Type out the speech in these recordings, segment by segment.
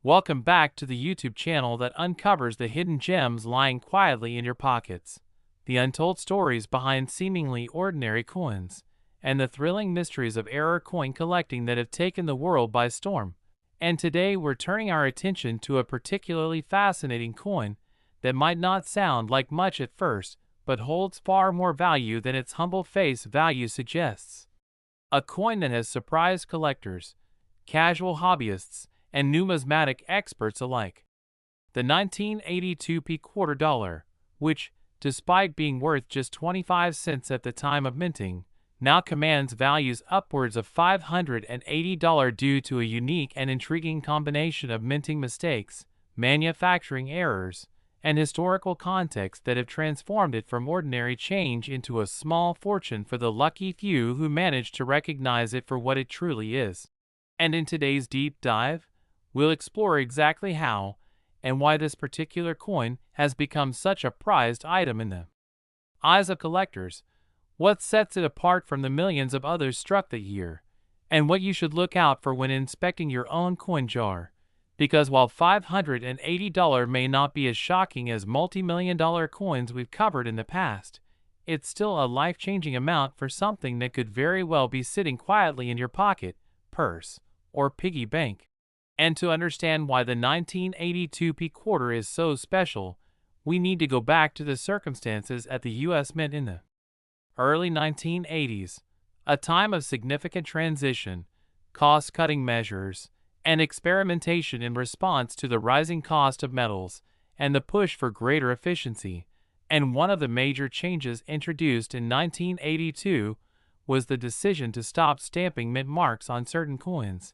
Welcome back to the YouTube channel that uncovers the hidden gems lying quietly in your pockets, the untold stories behind seemingly ordinary coins, and the thrilling mysteries of error coin collecting that have taken the world by storm. And today we're turning our attention to a particularly fascinating coin that might not sound like much at first, but holds far more value than its humble face value suggests. A coin that has surprised collectors, casual hobbyists, and numismatic experts alike. The 1982 quarter dollar, which, despite being worth just 25 cents at the time of minting, now commands values upwards of $580 due to a unique and intriguing combination of minting mistakes, manufacturing errors, and historical context that have transformed it from ordinary change into a small fortune for the lucky few who manage to recognize it for what it truly is. And in today's deep dive, we'll explore exactly how and why this particular coin has become such a prized item in the eyes of collectors, what sets it apart from the millions of others struck that year, and what you should look out for when inspecting your own coin jar. Because while $580 may not be as shocking as multi-million-dollar coins we've covered in the past, it's still a life-changing amount for something that could very well be sitting quietly in your pocket, purse, or piggy bank. And to understand why the 1982 quarter is so special, we need to go back to the circumstances at the U.S. Mint in the early 1980s, a time of significant transition, cost-cutting measures, and experimentation in response to the rising cost of metals and the push for greater efficiency. And one of the major changes introduced in 1982 was the decision to stop stamping mint marks on certain coins,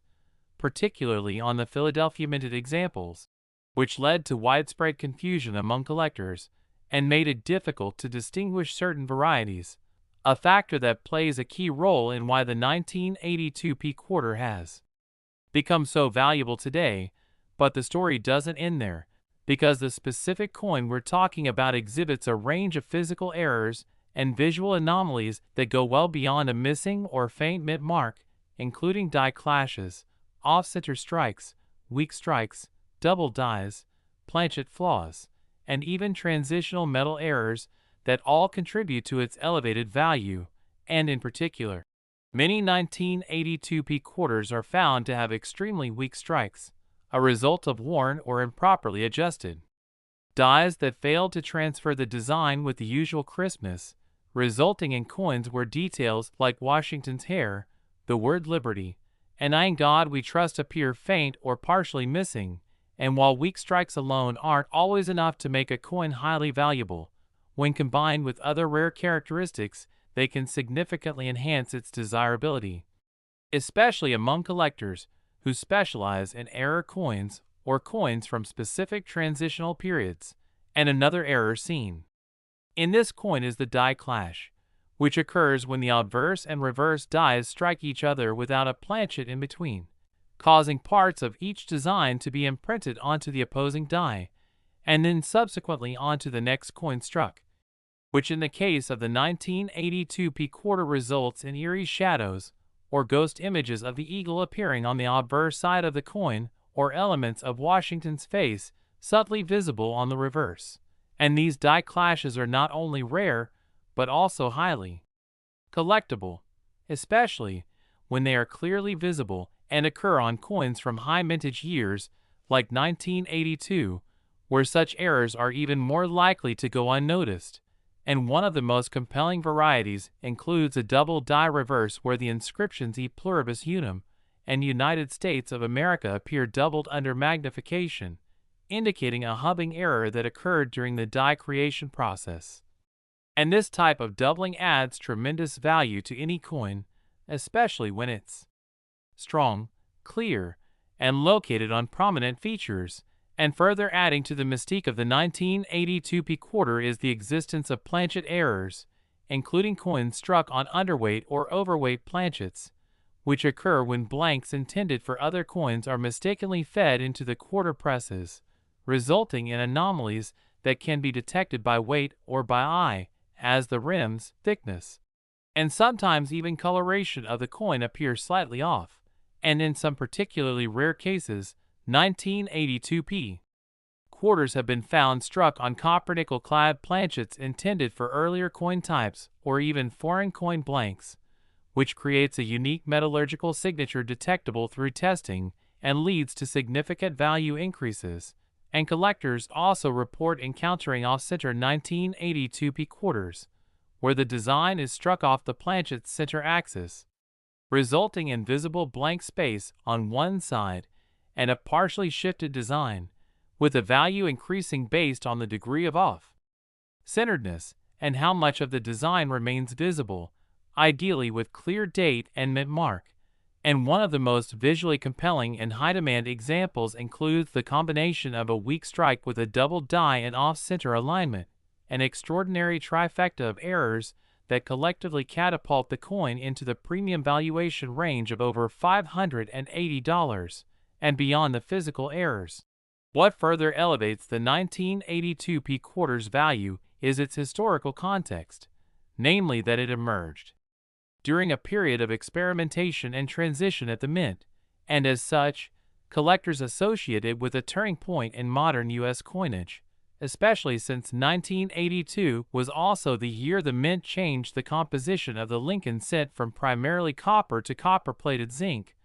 particularly on the Philadelphia minted examples, which led to widespread confusion among collectors and made it difficult to distinguish certain varieties, a factor that plays a key role in why the 1982 quarter has become so valuable today. But the story doesn't end there, because the specific coin we're talking about exhibits a range of physical errors and visual anomalies that go well beyond a missing or faint mint mark, including die clashes, off-center strikes, weak strikes, double dies, planchet flaws, and even transitional metal errors that all contribute to its elevated value. And in particular, many 1982 quarters are found to have extremely weak strikes, a result of worn or improperly adjusted dies that failed to transfer the design with the usual crispness, resulting in coins where details like Washington's hair, the word liberty, and "In God We Trust" appear faint or partially missing. And while weak strikes alone aren't always enough to make a coin highly valuable, when combined with other rare characteristics, they can significantly enhance its desirability, especially among collectors who specialize in error coins or coins from specific transitional periods. And another error seen in this coin is the die clash, which occurs when the obverse and reverse dies strike each other without a planchet in between, causing parts of each design to be imprinted onto the opposing die, and then subsequently onto the next coin struck, which in the case of the 1982 quarter results in eerie shadows or ghost images of the eagle appearing on the obverse side of the coin, or elements of Washington's face subtly visible on the reverse. And these die clashes are not only rare, but also highly collectible, especially when they are clearly visible and occur on coins from high mintage years like 1982, where such errors are even more likely to go unnoticed. And one of the most compelling varieties includes a double die reverse where the inscriptions E Pluribus Unum and United States of America appear doubled under magnification, indicating a hubbing error that occurred during the die creation process. And this type of doubling adds tremendous value to any coin, especially when it's strong, clear, and located on prominent features. And further adding to the mystique of the 1982 quarter is the existence of planchet errors, including coins struck on underweight or overweight planchets, which occur when blanks intended for other coins are mistakenly fed into the quarter presses, resulting in anomalies that can be detected by weight or by eye, as the rims, thickness, and sometimes even coloration of the coin appear slightly off, and in some particularly rare cases, 1982p. Quarters have been found struck on copper-nickel-clad planchets intended for earlier coin types or even foreign coin blanks, which creates a unique metallurgical signature detectable through testing and leads to significant value increases. And collectors also report encountering off-center 1982p quarters, where the design is struck off the planchet's center axis, resulting in visible blank space on one side and a partially shifted design, with the value increasing based on the degree of off-centeredness and how much of the design remains visible, ideally with clear date and mint mark. And one of the most visually compelling and high-demand examples includes the combination of a weak strike with a double die and off-center alignment, an extraordinary trifecta of errors that collectively catapult the coin into the premium valuation range of over $580 and beyond the physical errors. What further elevates the 1982p quarter's value is its historical context, namely that it emerged during a period of experimentation and transition at the mint, and as such, collectors associate it with a turning point in modern U.S. coinage, especially since 1982 was also the year the mint changed the composition of the Lincoln cent from primarily copper to copper-plated zinc,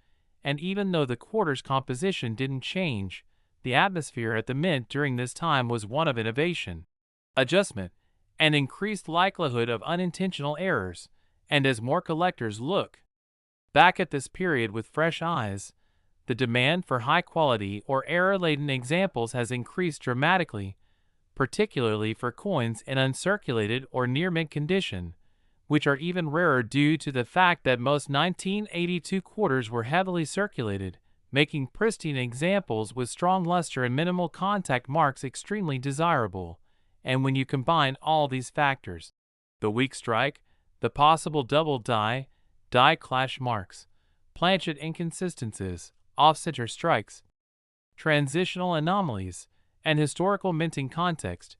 and even though the quarter's composition didn't change, the atmosphere at the mint during this time was one of innovation, adjustment, and increased likelihood of unintentional errors. And as more collectors look back at this period with fresh eyes, the demand for high-quality or error-laden examples has increased dramatically, particularly for coins in uncirculated or near-mint condition, which are even rarer due to the fact that most 1982 quarters were heavily circulated, making pristine examples with strong luster and minimal contact marks extremely desirable. And when you combine all these factors, the weak strike, the possible double die clash marks, planchet inconsistencies, off-center strikes, transitional anomalies, and historical minting context,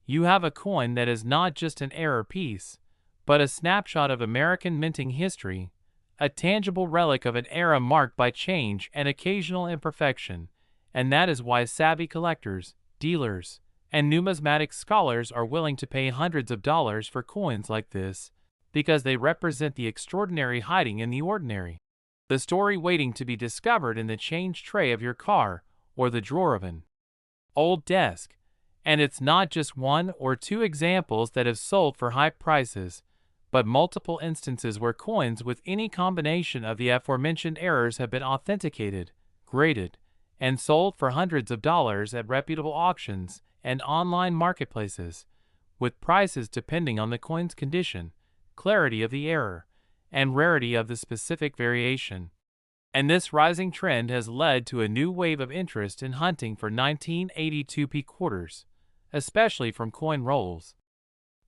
you have a coin that is not just an error piece, but a snapshot of American minting history, a tangible relic of an era marked by change and occasional imperfection. And that is why savvy collectors, dealers, and numismatic scholars are willing to pay hundreds of dollars for coins like this, because they represent the extraordinary hiding in the ordinary, the story waiting to be discovered in the change tray of your car or the drawer of an old desk. And it's not just one or two examples that have sold for high prices, but multiple instances where coins with any combination of the aforementioned errors have been authenticated, graded, and sold for hundreds of dollars at reputable auctions and online marketplaces, with prices depending on the coin's condition, clarity of the error, and rarity of the specific variation. And this rising trend has led to a new wave of interest in hunting for 1982p quarters, especially from coin rolls,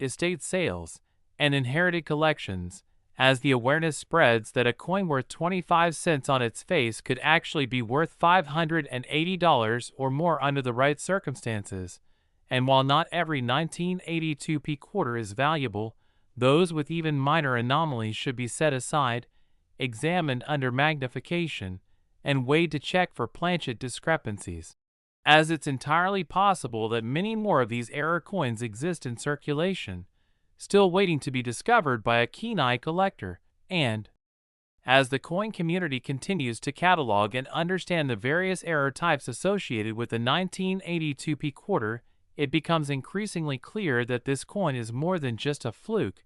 estate sales, and inherited collections, as the awareness spreads that a coin worth 25 cents on its face could actually be worth $580 or more under the right circumstances. And while not every 1982p quarter is valuable, those with even minor anomalies should be set aside, examined under magnification, and weighed to check for planchet discrepancies, as it's entirely possible that many more of these error coins exist in circulation, still waiting to be discovered by a keen-eyed collector. And as the coin community continues to catalog and understand the various error types associated with the 1982p quarter, it becomes increasingly clear that this coin is more than just a fluke.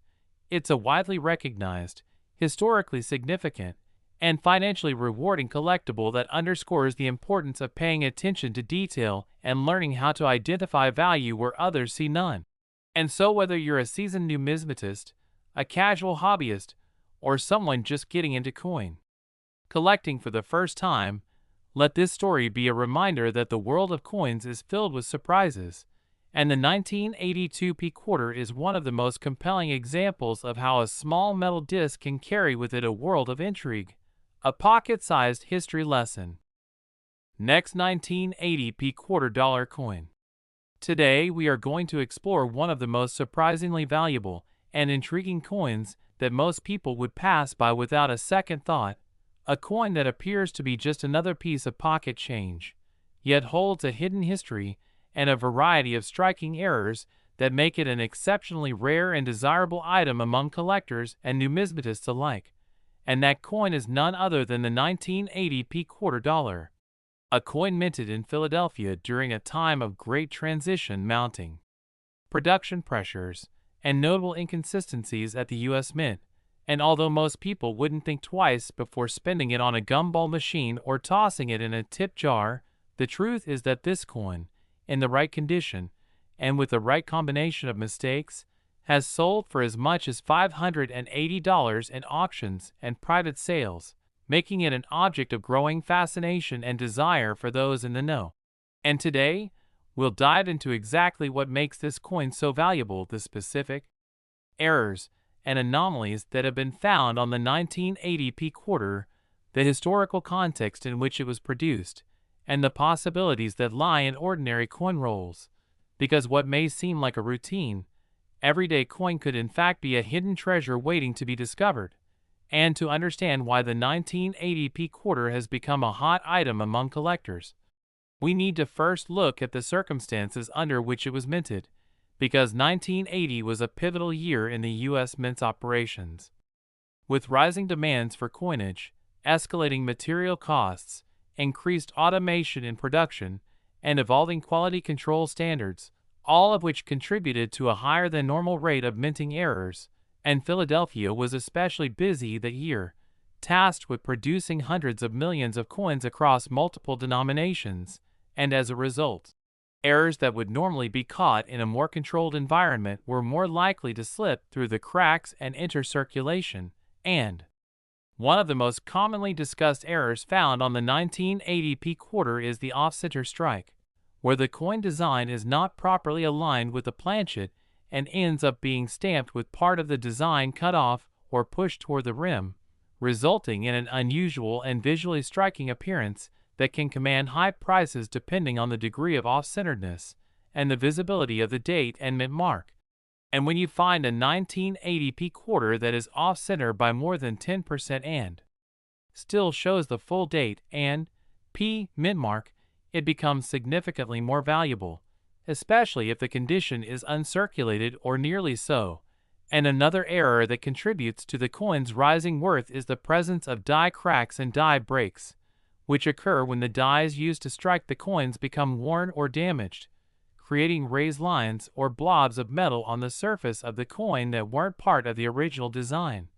It's a widely recognized, historically significant, and financially rewarding collectible that underscores the importance of paying attention to detail and learning how to identify value where others see none. And so whether you're a seasoned numismatist, a casual hobbyist, or someone just getting into coin collecting for the first time, let this story be a reminder that the world of coins is filled with surprises, and the 1982p quarter is one of the most compelling examples of how a small metal disc can carry with it a world of intrigue, a pocket-sized history lesson. Next, 1980p $quarter coin. Today we are going to explore one of the most surprisingly valuable and intriguing coins that most people would pass by without a second thought, a coin that appears to be just another piece of pocket change, yet holds a hidden history and a variety of striking errors that make it an exceptionally rare and desirable item among collectors and numismatists alike. And that coin is none other than the 1980 quarter dollar, a coin minted in Philadelphia during a time of great transition, mounting production pressures and notable inconsistencies at the U.S. Mint. And although most people wouldn't think twice before spending it on a gumball machine or tossing it in a tip jar, the truth is that this coin, in the right condition and with the right combination of mistakes, has sold for as much as $580 in auctions and private sales, making it an object of growing fascination and desire for those in the know. And today, we'll dive into exactly what makes this coin so valuable, the specific errors and anomalies that have been found on the 1980 quarter, the historical context in which it was produced, and the possibilities that lie in ordinary coin rolls. Because what may seem like a routine, everyday coin could in fact be a hidden treasure waiting to be discovered. And to understand why the 1980 quarter has become a hot item among collectors, we need to first look at the circumstances under which it was minted, because 1980 was a pivotal year in the U.S. Mint's operations. With rising demands for coinage, escalating material costs, increased automation in production, and evolving quality control standards, all of which contributed to a higher than normal rate of minting errors, and Philadelphia was especially busy that year, tasked with producing hundreds of millions of coins across multiple denominations, and as a result, errors that would normally be caught in a more controlled environment were more likely to slip through the cracks and enter circulation, and one of the most commonly discussed errors found on the 1980 quarter is the off-center strike, where the coin design is not properly aligned with the planchet and ends up being stamped with part of the design cut off or pushed toward the rim, resulting in an unusual and visually striking appearance that can command high prices depending on the degree of off-centeredness and the visibility of the date and mint mark. And when you find a 1980 quarter that is off-center by more than 10% and still shows the full date and P mint mark, it becomes significantly more valuable, especially if the condition is uncirculated or nearly so. And another error that contributes to the coin's rising worth is the presence of die cracks and die breaks, which occur when the dies used to strike the coins become worn or damaged, creating raised lines or blobs of metal on the surface of the coin that weren't part of the original design.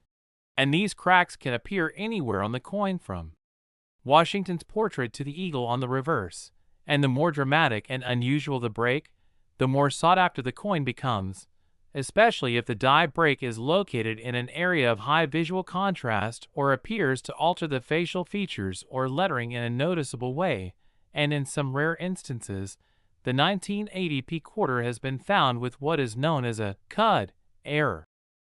And these cracks can appear anywhere on the coin, from Washington's portrait to the eagle on the reverse, and the more dramatic and unusual the break, the more sought after the coin becomes, especially if the die break is located in an area of high visual contrast or appears to alter the facial features or lettering in a noticeable way. And in some rare instances, the 1980 quarter has been found with what is known as a cud error,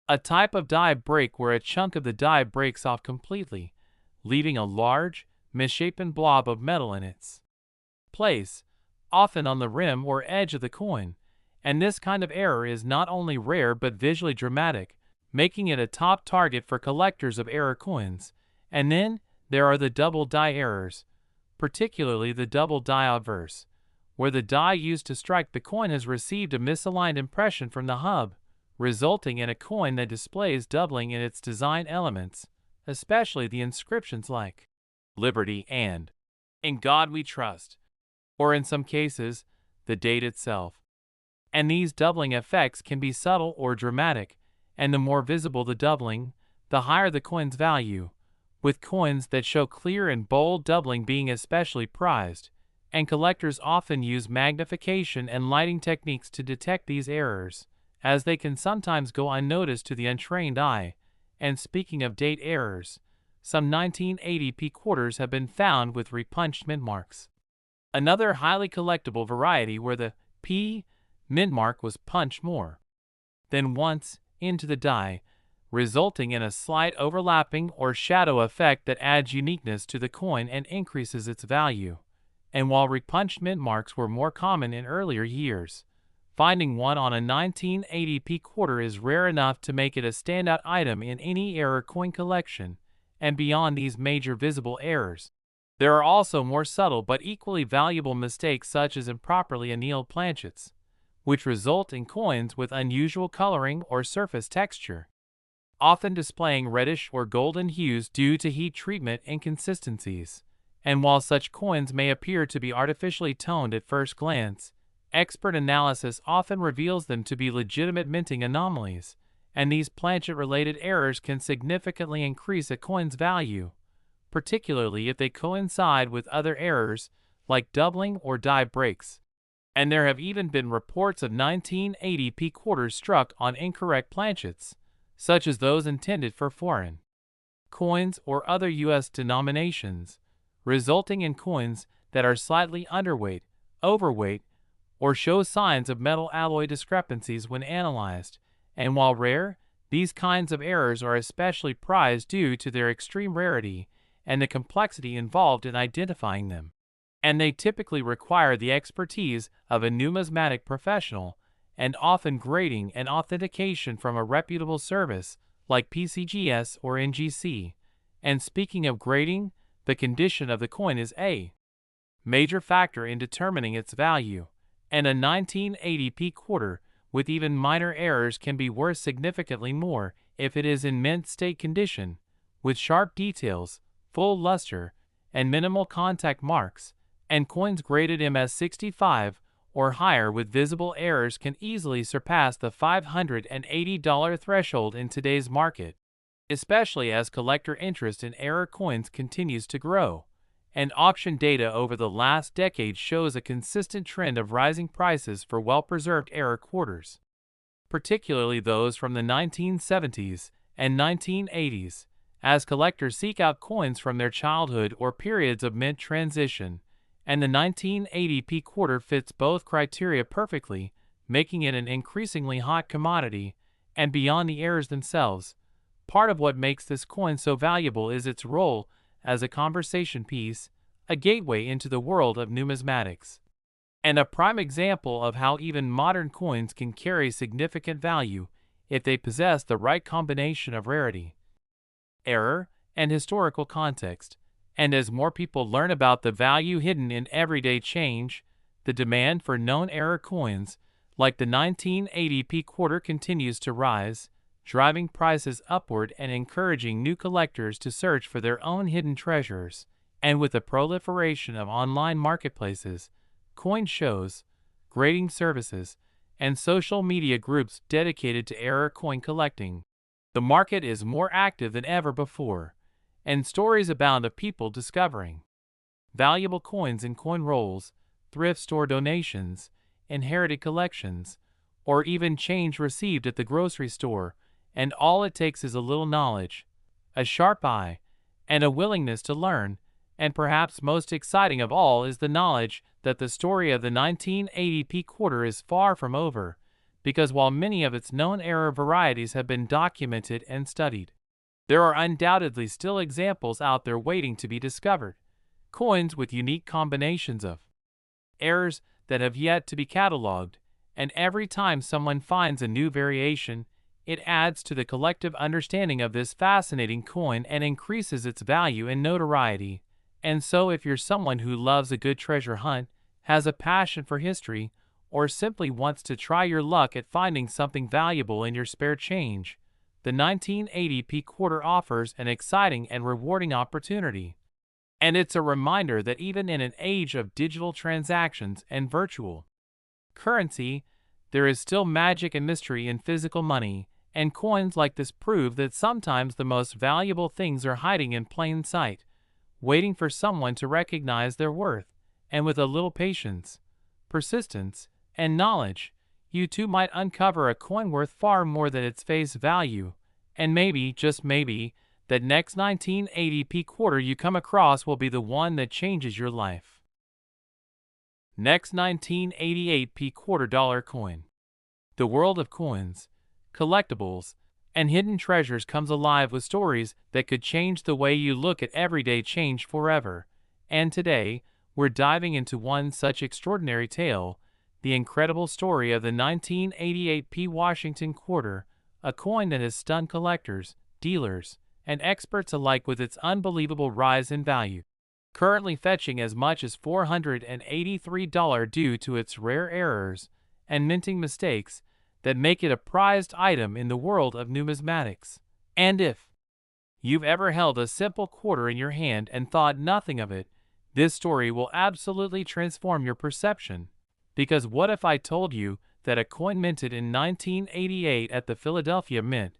a type of die break where a chunk of the die breaks off completely, leaving a large, misshapen blob of metal in its place, often on the rim or edge of the coin. And this kind of error is not only rare but visually dramatic, making it a top target for collectors of error coins. And then there are the double die errors, particularly the double die obverse, where the die used to strike the coin has received a misaligned impression from the hub, resulting in a coin that displays doubling in its design elements, especially the inscriptions like Liberty and In God We Trust, or in some cases, the date itself. And these doubling effects can be subtle or dramatic, and the more visible the doubling, the higher the coin's value, with coins that show clear and bold doubling being especially prized, and collectors often use magnification and lighting techniques to detect these errors, as they can sometimes go unnoticed to the untrained eye. And speaking of date errors, some 1980 quarters have been found with repunched mint marks, another highly collectible variety where the P mint mark was punched more than once into the die, resulting in a slight overlapping or shadow effect that adds uniqueness to the coin and increases its value. And while repunched mint marks were more common in earlier years, finding one on a 1980 quarter is rare enough to make it a standout item in any error coin collection. And beyond these major visible errors, There are also more subtle but equally valuable mistakes such as improperly annealed planchets, which result in coins with unusual coloring or surface texture, often displaying reddish or golden hues due to heat treatment inconsistencies. And while such coins may appear to be artificially toned at first glance, expert analysis often reveals them to be legitimate minting anomalies, and these planchet-related errors can significantly increase a coin's value, particularly if they coincide with other errors like doubling or die breaks. And there have even been reports of 1980p quarters struck on incorrect planchets, such as those intended for foreign coins or other U.S. denominations, resulting in coins that are slightly underweight, overweight, or show signs of metal alloy discrepancies when analyzed. And while rare, these kinds of errors are especially prized due to their extreme rarity and the complexity involved in identifying them. And they typically require the expertise of a numismatic professional and often grading and authentication from a reputable service like PCGS or NGC. And speaking of grading, the condition of the coin is a major factor in determining its value, and a 1980p quarter with even minor errors can be worth significantly more if it is in mint state condition, with sharp details, full luster, and minimal contact marks. And coins graded MS65 or higher with visible errors can easily surpass the $580 threshold in today's market, especially as collector interest in error coins continues to grow. And auction data over the last decade shows a consistent trend of rising prices for well-preserved error quarters, particularly those from the 1970s and 1980s, as collectors seek out coins from their childhood or periods of mint transition. And the 1980p quarter fits both criteria perfectly, making it an increasingly hot commodity. And beyond the errors themselves, part of what makes this coin so valuable is its role as a conversation piece, a gateway into the world of numismatics, and a prime example of how even modern coins can carry significant value if they possess the right combination of rarity, error, and historical context. And as more people learn about the value hidden in everyday change, the demand for known error coins, like the 1980p quarter, continues to rise, driving prices upward and encouraging new collectors to search for their own hidden treasures. And with the proliferation of online marketplaces, coin shows, grading services, and social media groups dedicated to error coin collecting, the market is more active than ever before. And stories abound of people discovering valuable coins in coin rolls, thrift store donations, inherited collections, or even change received at the grocery store. And all it takes is a little knowledge, a sharp eye, and a willingness to learn. And perhaps most exciting of all is the knowledge that the story of the 1980p quarter is far from over, because while many of its known error varieties have been documented and studied, there are undoubtedly still examples out there waiting to be discovered, coins with unique combinations of errors that have yet to be cataloged. And every time someone finds a new variation, it adds to the collective understanding of this fascinating coin and increases its value and notoriety. And so if you're someone who loves a good treasure hunt, has a passion for history, or simply wants to try your luck at finding something valuable in your spare change, the 1980p quarter offers an exciting and rewarding opportunity. And it's a reminder that even in an age of digital transactions and virtual currency, there is still magic and mystery in physical money, and coins like this prove that sometimes the most valuable things are hiding in plain sight, waiting for someone to recognize their worth. And with a little patience, persistence, and knowledge, you too might uncover a coin worth far more than its face value. And maybe, just maybe, that next 1980p quarter you come across will be the one that changes your life. Next 1988p quarter dollar coin. The world of coins, collectibles, and hidden treasures comes alive with stories that could change the way you look at everyday change forever. And today, we're diving into one such extraordinary tale, the incredible story of the 1988p Washington quarter, a coin that has stunned collectors, dealers, and experts alike with its unbelievable rise in value. currently fetching as much as $483 due to its rare errors and minting mistakes that make it a prized item in the world of numismatics. And if you've ever held a simple quarter in your hand and thought nothing of it, this story will absolutely transform your perception. Because what if I told you that a coin minted in 1988 at the Philadelphia Mint,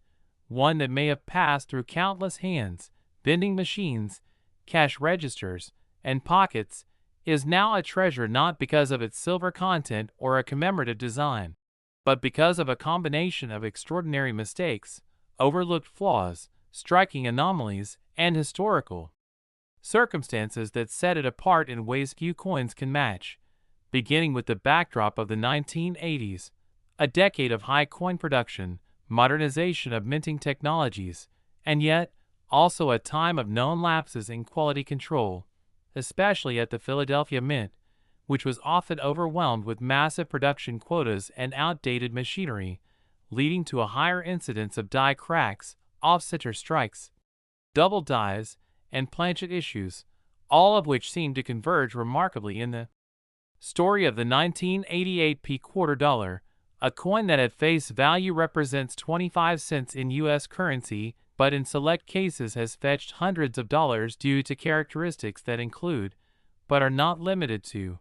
one that may have passed through countless hands, vending machines, cash registers, and pockets, is now a treasure not because of its silver content or a commemorative design, but because of a combination of extraordinary mistakes, overlooked flaws, striking anomalies, and historical circumstances that set it apart in ways few coins can match, beginning with the backdrop of the 1980s, a decade of high coin production, modernization of minting technologies, and yet also a time of known lapses in quality control, especially at the Philadelphia Mint, which was often overwhelmed with massive production quotas and outdated machinery, leading to a higher incidence of die cracks, off-center strikes, double dies, and planchet issues, all of which seem to converge remarkably in the story of the 1988 P quarter dollar, a coin that at face value represents 25 cents in U.S. currency, but in select cases has fetched hundreds of dollars due to characteristics that include, but are not limited to,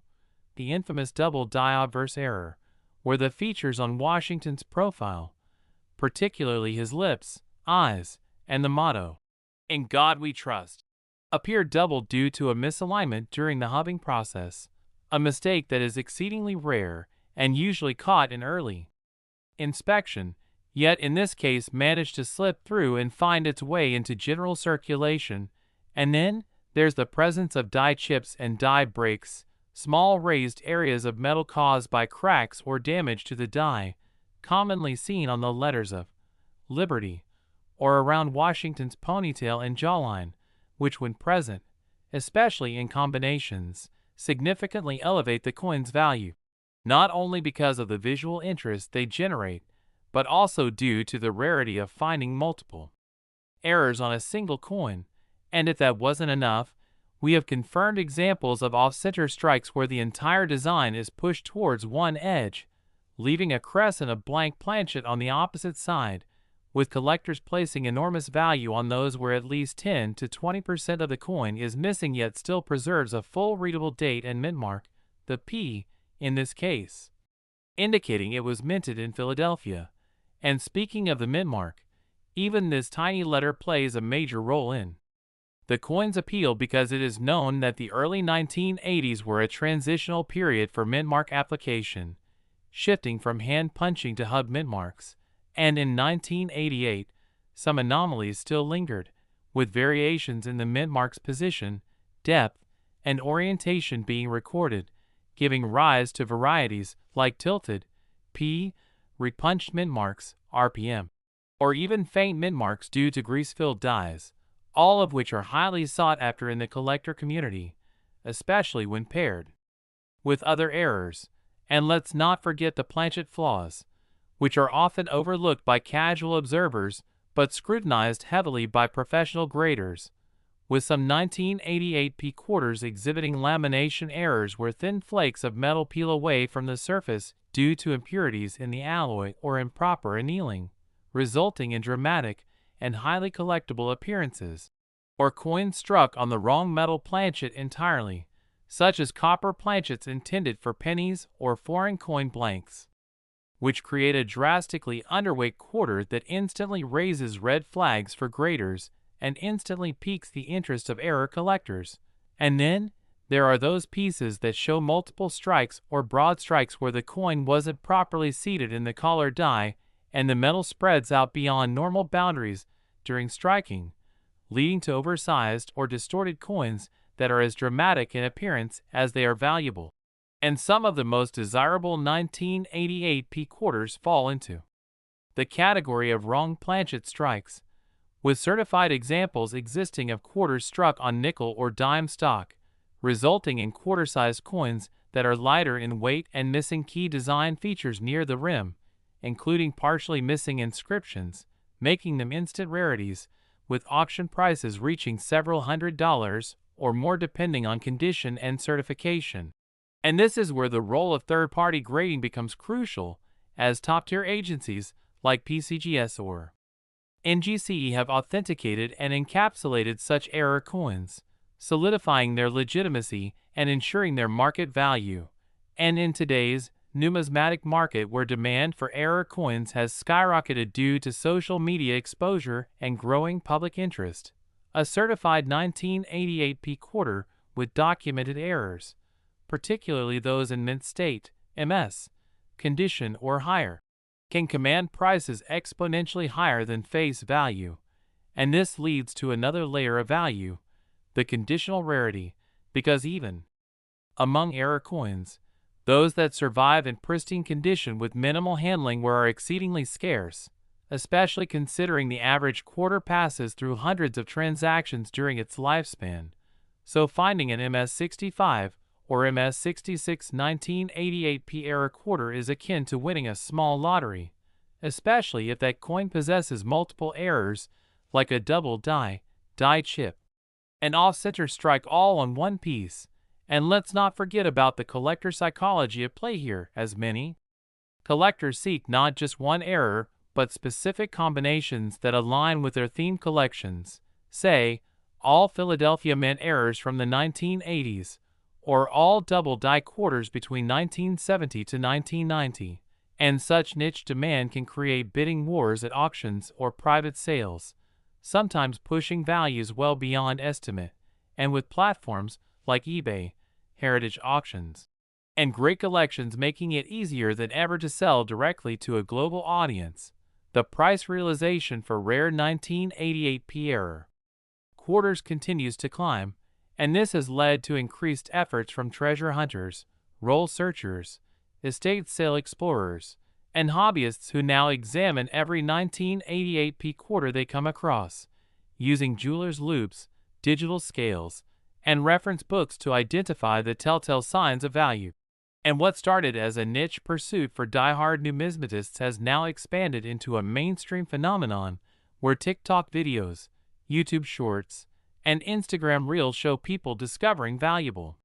the infamous double die obverse error, where the features on Washington's profile, particularly his lips, eyes, and the motto, "In God We Trust," appear double due to a misalignment during the hubbing process, a mistake that is exceedingly rare and usually caught in early inspection, yet in this case managed to slip through and find its way into general circulation. And then there's the presence of die chips and die breaks, small raised areas of metal caused by cracks or damage to the die, commonly seen on the letters of Liberty or around Washington's ponytail and jawline, which when present, especially in combinations, significantly elevate the coin's value, not only because of the visual interest they generate, but also due to the rarity of finding multiple errors on a single coin. And if that wasn't enough, we have confirmed examples of off-center strikes where the entire design is pushed towards one edge, leaving a crescent of blank planchet on the opposite side, with collectors placing enormous value on those where at least 10 to 20% of the coin is missing yet still preserves a full readable date and mint mark, the P, in this case, indicating it was minted in Philadelphia. And speaking of the mint mark, even this tiny letter plays a major role in the coin's appeal because it is known that the early 1980s were a transitional period for mint mark application, shifting from hand punching to hub mint marks. And in 1988, some anomalies still lingered, with variations in the mint mark's position, depth, and orientation being recorded, giving rise to varieties like tilted, P, repunched mint marks, RPM, or even faint mint marks due to grease-filled dies, all of which are highly sought after in the collector community, especially when paired with other errors. And let's not forget the planchet flaws, which are often overlooked by casual observers but scrutinized heavily by professional graders, with some 1988 P quarters exhibiting lamination errors where thin flakes of metal peel away from the surface due to impurities in the alloy or improper annealing, resulting in dramatic and highly collectible appearances, or coins struck on the wrong metal planchet entirely, such as copper planchets intended for pennies or foreign coin blanks, which create a drastically underweight quarter that instantly raises red flags for graders and instantly piques the interest of error collectors. And then there are those pieces that show multiple strikes or broad strikes where the coin wasn't properly seated in the collar die and the metal spreads out beyond normal boundaries during striking, leading to oversized or distorted coins that are as dramatic in appearance as they are valuable. And some of the most desirable 1988 P quarters fall into the category of wrong planchet strikes, with certified examples existing of quarters struck on nickel or dime stock, resulting in quarter-sized coins that are lighter in weight and missing key design features near the rim, including partially missing inscriptions, making them instant rarities, with auction prices reaching several $100s or more depending on condition and certification. And this is where the role of third-party grading becomes crucial, as top-tier agencies like PCGS or NGCE have authenticated and encapsulated such error coins, solidifying their legitimacy and ensuring their market value. And in today's numismatic market, where demand for error coins has skyrocketed due to social media exposure and growing public interest, a certified 1988p quarter with documented errors, particularly those in mint state, MS, condition or higher, can command prices exponentially higher than face value. And this leads to another layer of value, the conditional rarity, because even among error coins, those that survive in pristine condition with minimal handling wear are exceedingly scarce, especially considering the average quarter passes through hundreds of transactions during its lifespan. So finding an MS65 or MS66 1988p error quarter is akin to winning a small lottery, especially if that coin possesses multiple errors like a double die chip, an off-center strike all on one piece. And let's not forget about the collector psychology at play here, as many collectors seek not just one error, but specific combinations that align with their themed collections, say, all Philadelphia Mint errors from the 1980s, or all double die quarters between 1970 to 1990, and such niche demand can create bidding wars at auctions or private sales, sometimes pushing values well beyond estimate. And with platforms like eBay, heritage auctions, and great collections making it easier than ever to sell directly to a global audience, the price realization for rare 1988p error quarters continues to climb, and this has led to increased efforts from treasure hunters, roll searchers, estate sale explorers, and hobbyists who now examine every 1988p quarter they come across, using jewelers' loupes, digital scales, and reference books to identify the telltale signs of value. And what started as a niche pursuit for die-hard numismatists has now expanded into a mainstream phenomenon where TikTok videos, YouTube Shorts, and Instagram Reels show people discovering valuable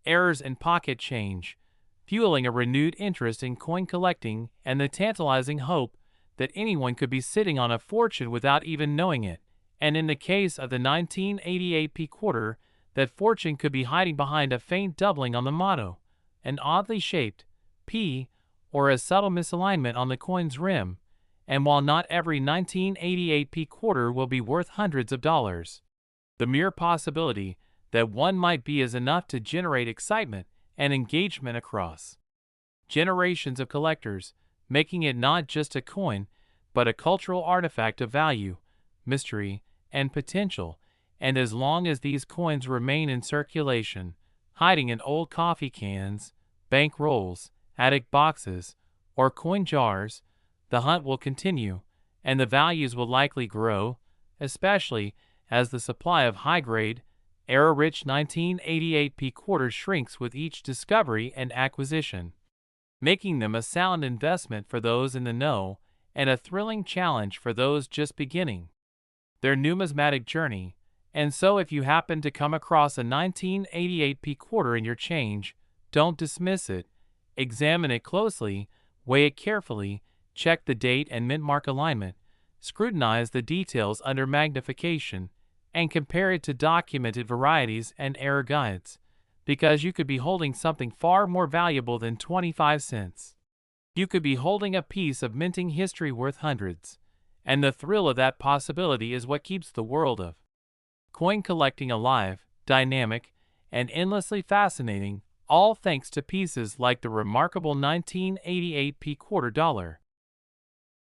errors in pocket change, fueling a renewed interest in coin collecting and the tantalizing hope that anyone could be sitting on a fortune without even knowing it. And in the case of the 1988p quarter, that fortune could be hiding behind a faint doubling on the motto, an oddly shaped P, or a subtle misalignment on the coin's rim. And while not every 1988p quarter will be worth hundreds of dollars, the mere possibility that one might be is enough to generate excitement and engagement across generations of collectors, making it not just a coin, but a cultural artifact of value, mystery, and potential. And as long as these coins remain in circulation, hiding in old coffee cans, bank rolls, attic boxes, or coin jars, the hunt will continue, and the values will likely grow, especially as the supply of high-grade, error-rich 1988p quarters shrinks with each discovery and acquisition, making them a sound investment for those in the know and a thrilling challenge for those just beginning their numismatic journey. And so if you happen to come across a 1988p quarter in your change, don't dismiss it. Examine it closely, weigh it carefully, check the date and mint mark alignment, scrutinize the details under magnification, and compare it to documented varieties and error guides, because you could be holding something far more valuable than 25 cents. You could be holding a piece of minting history worth hundreds, and the thrill of that possibility is what keeps the world of coin collecting alive, dynamic, and endlessly fascinating, all thanks to pieces like the remarkable 1988p quarter dollar.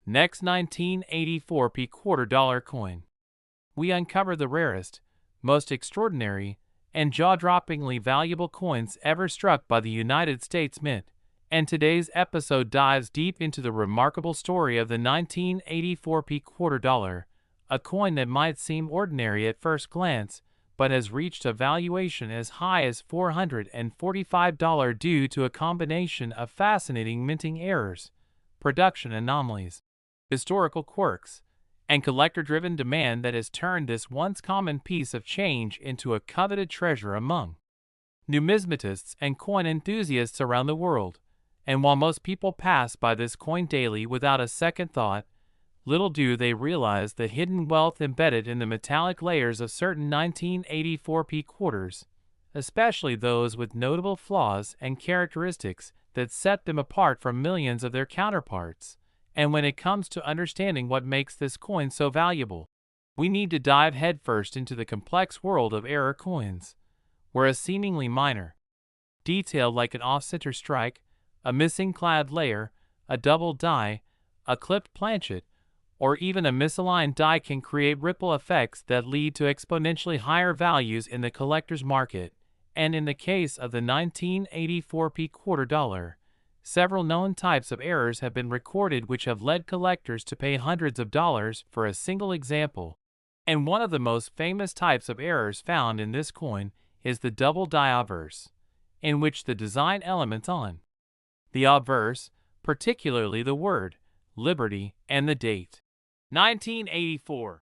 Next, 1984p quarter dollar coin. We uncover the rarest, most extraordinary, and jaw-droppingly valuable coins ever struck by the United States Mint, and today's episode dives deep into the remarkable story of the 1984p quarter dollar, a coin that might seem ordinary at first glance, but has reached a valuation as high as $445 due to a combination of fascinating minting errors, production anomalies, historical quirks, and collector-driven demand that has turned this once common piece of change into a coveted treasure among numismatists and coin enthusiasts around the world. And while most people pass by this coin daily without a second thought, little do they realize the hidden wealth embedded in the metallic layers of certain 1984p quarters, especially those with notable flaws and characteristics that set them apart from millions of their counterparts. And when it comes to understanding what makes this coin so valuable, we need to dive headfirst into the complex world of error coins, where a seemingly minor detail like an off-center strike, a missing clad layer, a double die, a clipped planchet, or even a misaligned die can create ripple effects that lead to exponentially higher values in the collector's market. And in the case of the 1984p quarter dollar, several known types of errors have been recorded which have led collectors to pay hundreds of dollars for a single example. And one of the most famous types of errors found in this coin is the double die obverse, in which the design elements on the obverse, particularly the word Liberty and the date 1984,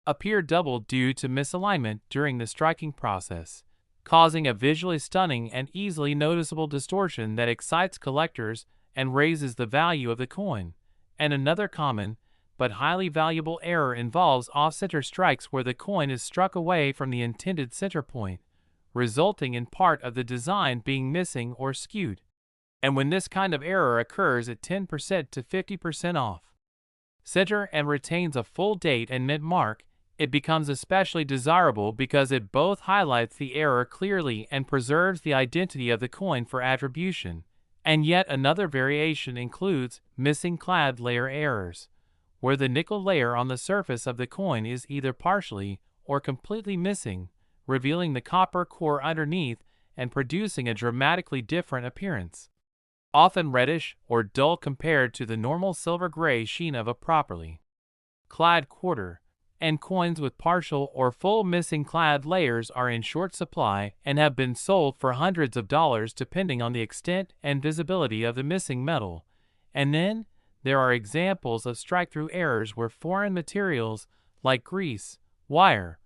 appear doubled due to misalignment during the striking process, causing a visually stunning and easily noticeable distortion that excites collectors and raises the value of the coin. And another common but highly valuable error involves off-center strikes where the coin is struck away from the intended center point, resulting in part of the design being missing or skewed. And when this kind of error occurs at 10% to 50% off center and retains a full date and mint mark, it becomes especially desirable because it both highlights the error clearly and preserves the identity of the coin for attribution. And yet another variation includes missing clad layer errors, where the nickel layer on the surface of the coin is either partially or completely missing, revealing the copper core underneath and producing a dramatically different appearance, often reddish or dull compared to the normal silver-gray sheen of a properly clad quarter. And coins with partial or full missing clad layers are in short supply and have been sold for hundreds of dollars depending on the extent and visibility of the missing metal. And then there are examples of strike-through errors where foreign materials like grease, wire,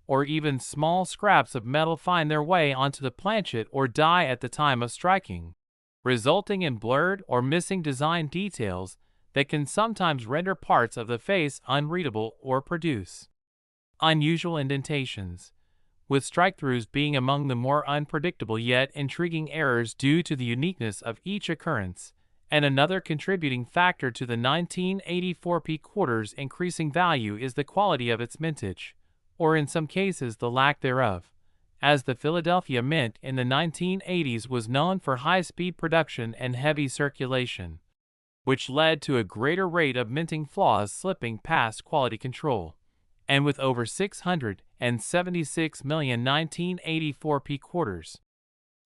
or even small scraps of metal find their way onto the planchet or die at the time of striking, resulting in blurred or missing design details that can sometimes render parts of the face unreadable or produce unusual indentations, with strike-throughs being among the more unpredictable yet intriguing errors due to the uniqueness of each occurrence. And another contributing factor to the 1984p quarter's increasing value is the quality of its mintage, or in some cases the lack thereof, as the Philadelphia Mint in the 1980s was known for high-speed production and heavy circulation, which led to a greater rate of minting flaws slipping past quality control. And with over 676 million 1984p quarters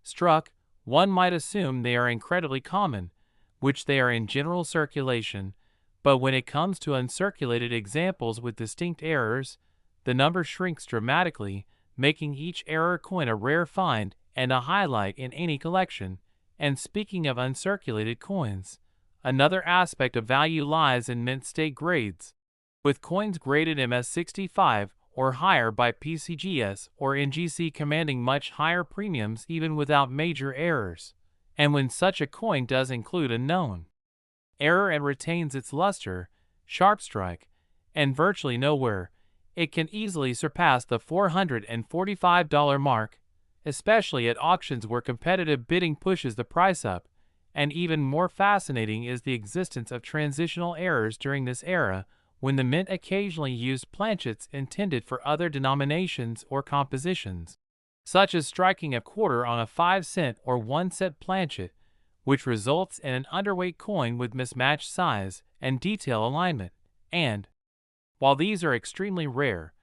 struck, one might assume they are incredibly common, which they are in general circulation, but when it comes to uncirculated examples with distinct errors, the number shrinks dramatically, making each error coin a rare find and a highlight in any collection. And speaking of uncirculated coins, another aspect of value lies in mint state grades, with coins graded MS65 or higher by PCGS or NGC commanding much higher premiums even without major errors. And when such a coin does include a known error and retains its luster, sharp strike, and virtually nowhere, it can easily surpass the $445 mark, especially at auctions where competitive bidding pushes the price up. And even more fascinating is the existence of transitional errors during this era, when the mint occasionally used planchets intended for other denominations or compositions, such as striking a quarter on a 5-cent or 1-cent planchet, which results in an underweight coin with mismatched size and detail alignment. And while these are extremely rare,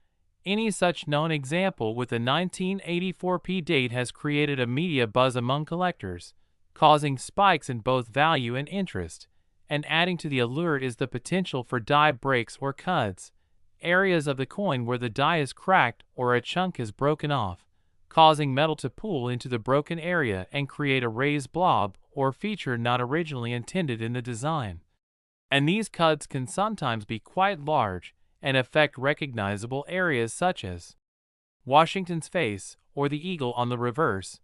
any such known example with the 1984p date has created a media buzz among collectors, causing spikes in both value and interest. And adding to the allure is the potential for die breaks or cuts, areas of the coin where the die is cracked or a chunk is broken off, causing metal to pool into the broken area and create a raised blob or feature not originally intended in the design. And these cuts can sometimes be quite large and affect recognizable areas such as Washington's face or the eagle on the reverse,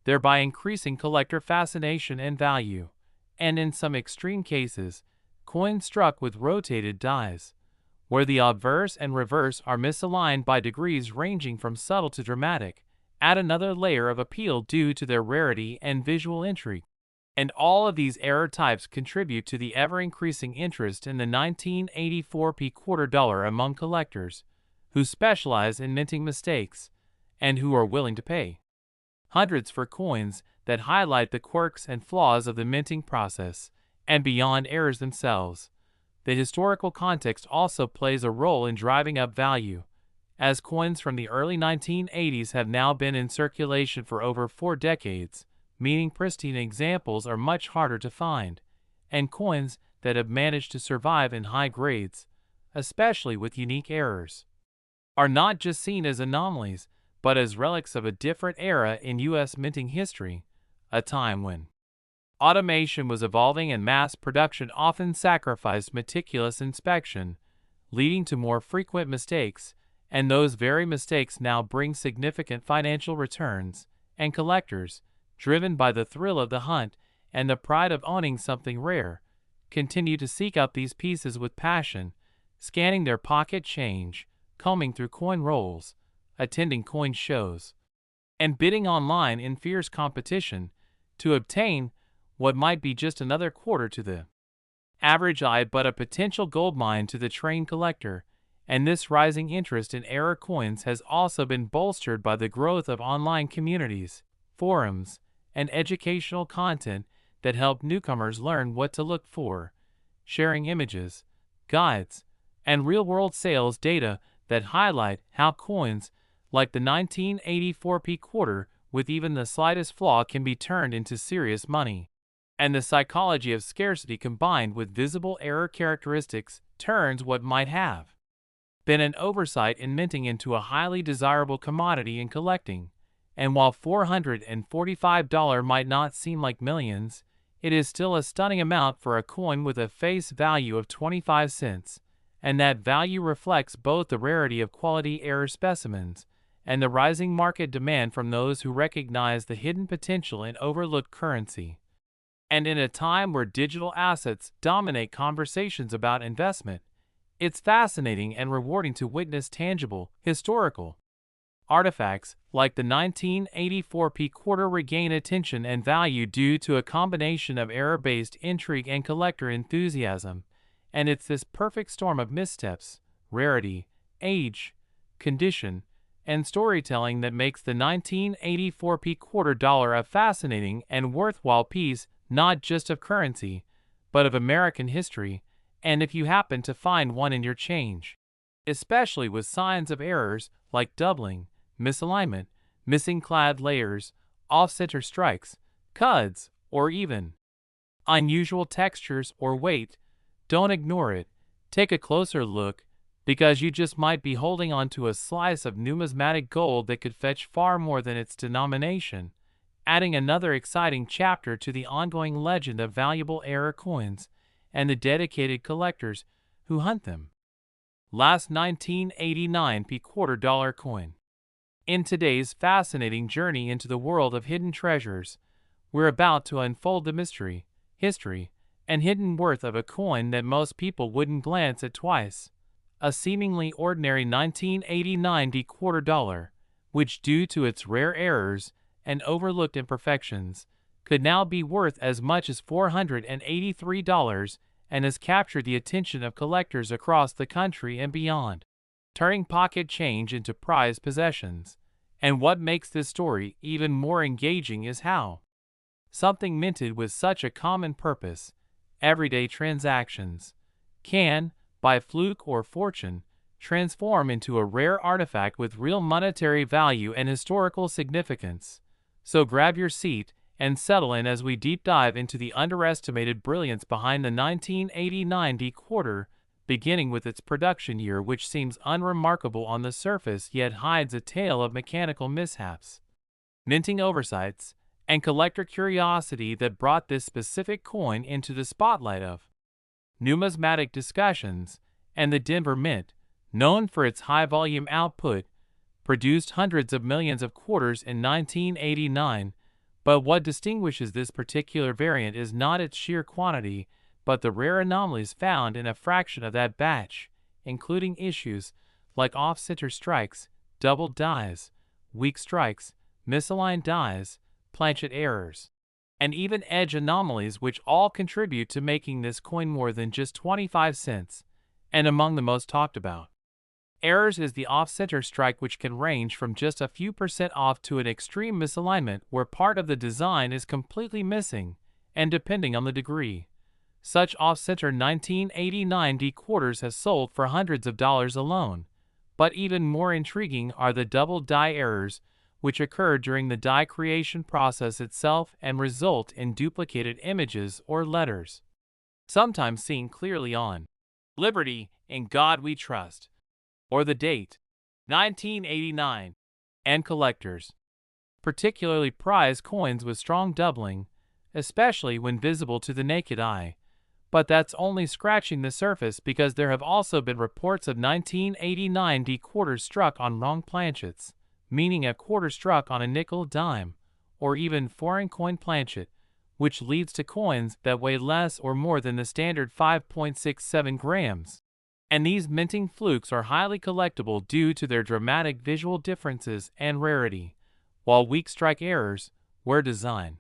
thereby increasing collector fascination and value, and in some extreme cases, coins struck with rotated dies, where the obverse and reverse are misaligned by degrees ranging from subtle to dramatic, add another layer of appeal due to their rarity and visual intrigue. And all of these error types contribute to the ever-increasing interest in the 1984 quarter dollar among collectors, who specialize in minting mistakes, and who are willing to pay hundreds for coins that highlight the quirks and flaws of the minting process, and beyond errors themselves. The historical context also plays a role in driving up value, as coins from the early 1980s have now been in circulation for over 4 decades, meaning pristine examples are much harder to find, and coins that have managed to survive in high grades, especially with unique errors, are not just seen as anomalies, but as relics of a different era in U.S. minting history, a time when automation was evolving and mass production often sacrificed meticulous inspection, leading to more frequent mistakes, and those very mistakes now bring significant financial returns, and collectors, driven by the thrill of the hunt and the pride of owning something rare, continue to seek out these pieces with passion, scanning their pocket change, combing through coin rolls, attending coin shows, and bidding online in fierce competition to obtain what might be just another quarter to the average eye but a potential goldmine to the trained collector. And this rising interest in error coins has also been bolstered by the growth of online communities, forums, and educational content that help newcomers learn what to look for, sharing images, guides, and real-world sales data that highlight how coins like the 1984 quarter with even the slightest flaw can be turned into serious money. And the psychology of scarcity combined with visible error characteristics turns what might have been an oversight in minting into a highly desirable commodity in collecting. And while $445 might not seem like millions, it is still a stunning amount for a coin with a face value of 25 cents, and that value reflects both the rarity of quality error specimens and the rising market demand from those who recognize the hidden potential in overlooked currency. And in a time where digital assets dominate conversations about investment, it's fascinating and rewarding to witness tangible, historical artifacts like the 1984 quarter regain attention and value due to a combination of error-based intrigue and collector enthusiasm, and it's this perfect storm of missteps, rarity, age, condition, and storytelling that makes the 1984 quarter dollar a fascinating and worthwhile piece not just of currency, but of American history, and if you happen to find one in your change, especially with signs of errors like doubling, misalignment, missing clad layers, off-center strikes, cuds, or even unusual textures or weight, don't ignore it. Take a closer look, because you just might be holding onto a slice of numismatic gold that could fetch far more than its denomination, adding another exciting chapter to the ongoing legend of valuable error coins and the dedicated collectors who hunt them. Last 1989 quarter dollar coin. In today's fascinating journey into the world of hidden treasures, we're about to unfold the mystery, history, and hidden worth of a coin that most people wouldn't glance at twice. A seemingly ordinary 1989 quarter dollar, which due to its rare errors and overlooked imperfections, could now be worth as much as $483 and has captured the attention of collectors across the country and beyond, turning pocket change into prized possessions. And what makes this story even more engaging is how something minted with such a common purpose, everyday transactions, can, by fluke or fortune, transform into a rare artifact with real monetary value and historical significance. So grab your seat and settle in as we deep dive into the underestimated brilliance behind the 1989 quarter, beginning with its production year, which seems unremarkable on the surface yet hides a tale of mechanical mishaps, minting oversights, and collector curiosity that brought this specific coin into the spotlight of numismatic discussions and the Denver Mint, known for its high-volume output, produced hundreds of millions of quarters in 1989, but what distinguishes this particular variant is not its sheer quantity, but the rare anomalies found in a fraction of that batch, including issues like off-center strikes, double dies, weak strikes, misaligned dies, planchet errors, and even edge anomalies, which all contribute to making this coin more than just 25 cents, and among the most talked about. Errors is the off-center strike, which can range from just a few % off to an extreme misalignment where part of the design is completely missing, and depending on the degree. Such off-center 1989 D quarters has sold for hundreds of dollars alone. But even more intriguing are the double die errors, which occur during the die creation process itself and result in duplicated images or letters, sometimes seen clearly on "Liberty, in God We Trust," or the date 1989, and collectors particularly prize coins with strong doubling, especially when visible to the naked eye. But that's only scratching the surface, because there have also been reports of 1989 D quarters struck on wrong planchets, meaning a quarter struck on a nickel, dime, or even foreign coin planchet, which leads to coins that weigh less or more than the standard 5.67 grams. And these minting flukes are highly collectible due to their dramatic visual differences and rarity, while weak strike errors, where design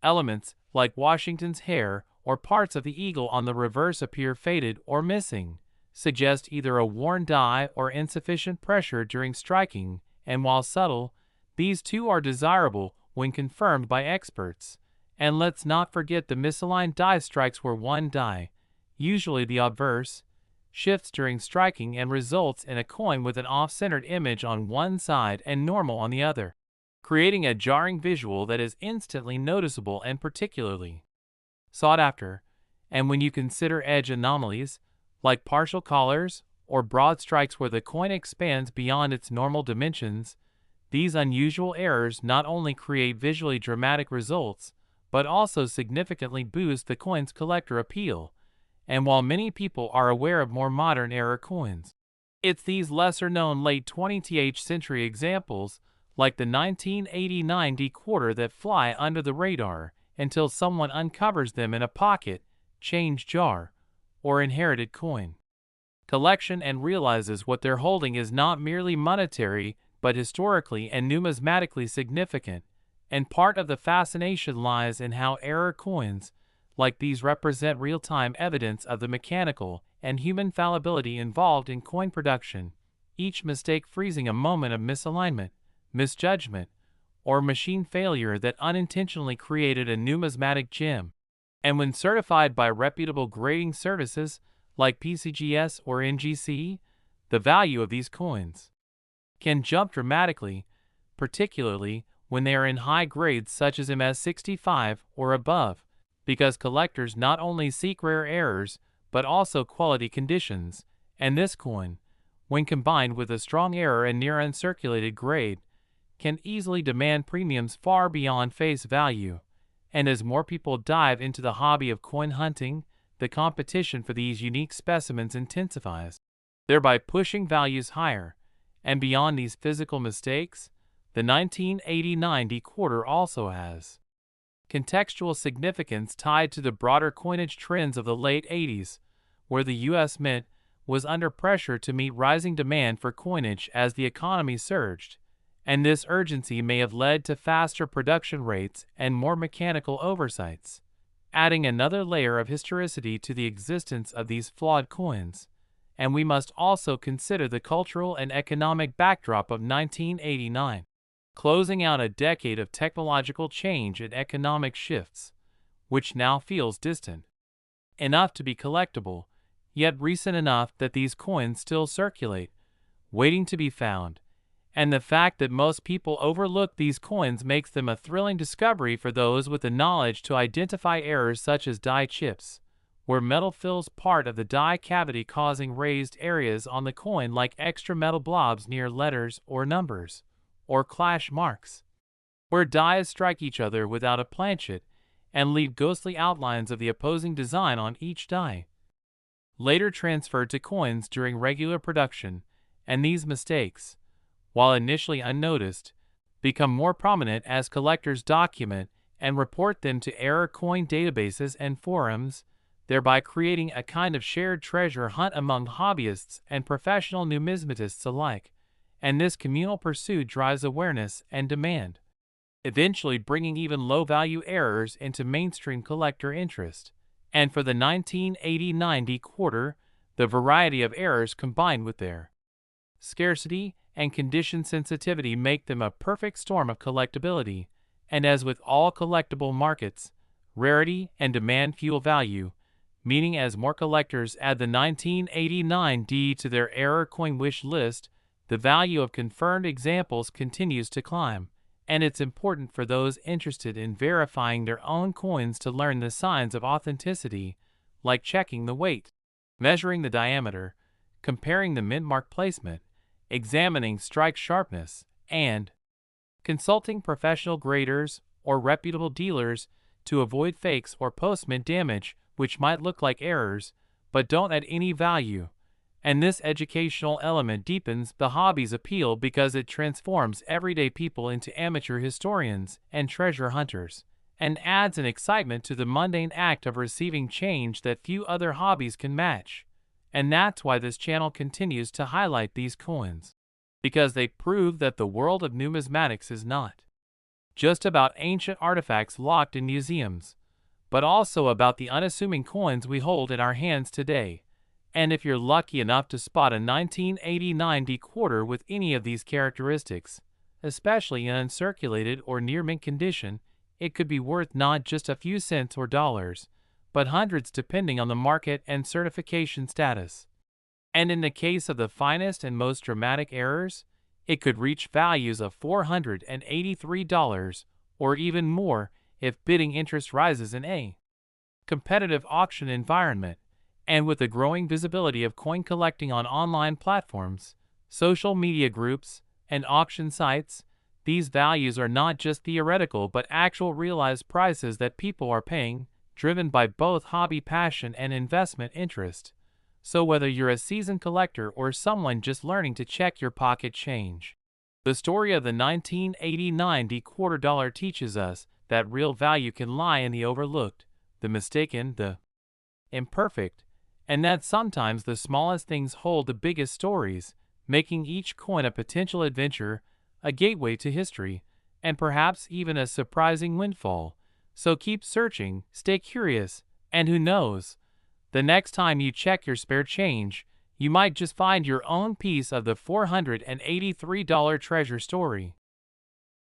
elements like Washington's hair or parts of the eagle on the reverse appear faded or missing, suggest either a worn die or insufficient pressure during striking, and while subtle, these too are desirable when confirmed by experts. And let's not forget the misaligned die strikes, where one die, usually the obverse, shifts during striking and results in a coin with an off-centered image on one side and normal on the other, creating a jarring visual that is instantly noticeable and particularly sought after. And when you consider edge anomalies, like partial collars or broad strikes where the coin expands beyond its normal dimensions, these unusual errors not only create visually dramatic results, but also significantly boost the coin's collector appeal. And while many people are aware of more modern era coins, it's these lesser-known late 20th century examples, like the 1989 D quarter, that fly under the radar until someone uncovers them in a pocket, change jar, or inherited coin collection and realizes what they're holding is not merely monetary but historically and numismatically significant. And part of the fascination lies in how error coins like these represent real-time evidence of the mechanical and human fallibility involved in coin production, each mistake freezing a moment of misalignment, misjudgment, or machine failure that unintentionally created a numismatic gem. And when certified by reputable grading services like PCGS or NGC, the value of these coins can jump dramatically, particularly when they are in high grades such as MS65 or above, because collectors not only seek rare errors but also quality conditions. And this coin, when combined with a strong error and near uncirculated grade, can easily demand premiums far beyond face value. And as more people dive into the hobby of coin hunting, the competition for these unique specimens intensifies, thereby pushing values higher. And beyond these physical mistakes, the 1989 D quarter also has contextual significance tied to the broader coinage trends of the late 80s, where the U.S. Mint was under pressure to meet rising demand for coinage as the economy surged. And this urgency may have led to faster production rates and more mechanical oversights, adding another layer of historicity to the existence of these flawed coins. And we must also consider the cultural and economic backdrop of 1989, closing out a decade of technological change and economic shifts, which now feels distant enough to be collectible, yet recent enough that these coins still circulate, waiting to be found. And the fact that most people overlook these coins makes them a thrilling discovery for those with the knowledge to identify errors such as die chips, where metal fills part of the die cavity causing raised areas on the coin, like extra metal blobs near letters or numbers, or clash marks, where dies strike each other without a planchet and leave ghostly outlines of the opposing design on each die. later transferred to coins during regular production, and these mistakes, while initially unnoticed, become more prominent as collectors document and report them to error coin databases and forums, thereby creating a kind of shared treasure hunt among hobbyists and professional numismatists alike, and this communal pursuit drives awareness and demand, eventually bringing even low-value errors into mainstream collector interest. And for the 1980-90 quarter, the variety of errors combined with their scarcity and condition sensitivity make them a perfect storm of collectability, and as with all collectible markets, rarity and demand fuel value, meaning as more collectors add the 1989D to their error coin wish list, the value of confirmed examples continues to climb, and it's important for those interested in verifying their own coins to learn the signs of authenticity, like checking the weight, measuring the diameter, comparing the mint mark placement, examining strike sharpness, and consulting professional graders or reputable dealers to avoid fakes or post-mint damage which might look like errors but don't add any value. And this educational element deepens the hobby's appeal because it transforms everyday people into amateur historians and treasure hunters, and adds an excitement to the mundane act of receiving change that few other hobbies can match. And that's why this channel continues to highlight these coins, because they prove that the world of numismatics is not just about ancient artifacts locked in museums, but also about the unassuming coins we hold in our hands today. And if you're lucky enough to spot a 1980-90 quarter with any of these characteristics, especially in uncirculated or near mint condition, it could be worth not just a few cents or dollars, but hundreds depending on the market and certification status. And in the case of the finest and most dramatic errors, it could reach values of $483 or even more if bidding interest rises in a competitive auction environment. And with the growing visibility of coin collecting on online platforms, social media groups, and auction sites, these values are not just theoretical but actual realized prices that people are paying, driven by both hobby passion and investment interest. So whether you're a seasoned collector or someone just learning to check your pocket change, the story of the 1980-90 quarter dollar teaches us that real value can lie in the overlooked, the mistaken, the imperfect, and that sometimes the smallest things hold the biggest stories, making each coin a potential adventure, a gateway to history, and perhaps even a surprising windfall. So keep searching, stay curious, and who knows, the next time you check your spare change, you might just find your own piece of the $483 treasure story.